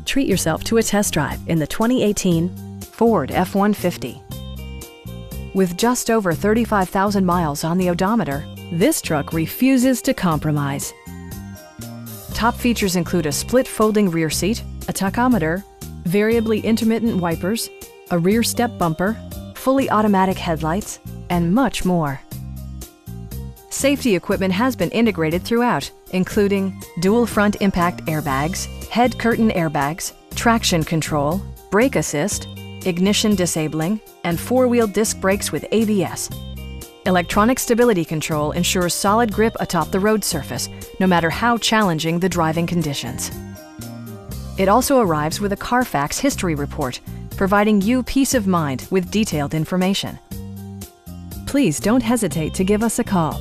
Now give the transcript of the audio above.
Treat yourself to a test drive in the 2018 Ford F-150. With just over 35,000 miles on the odometer, this truck refuses to compromise. Top features include a split folding rear seat, a tachometer, variably intermittent wipers, a rear step bumper, fully automatic headlights, and much more. Safety equipment has been integrated throughout, including dual front impact airbags, head curtain airbags, traction control, brake assist, ignition disabling, and four-wheel disc brakes with ABS. Electronic stability control ensures solid grip atop the road surface, no matter how challenging the driving conditions. It also arrives with a Carfax history report, providing you peace of mind with detailed information. Please don't hesitate to give us a call.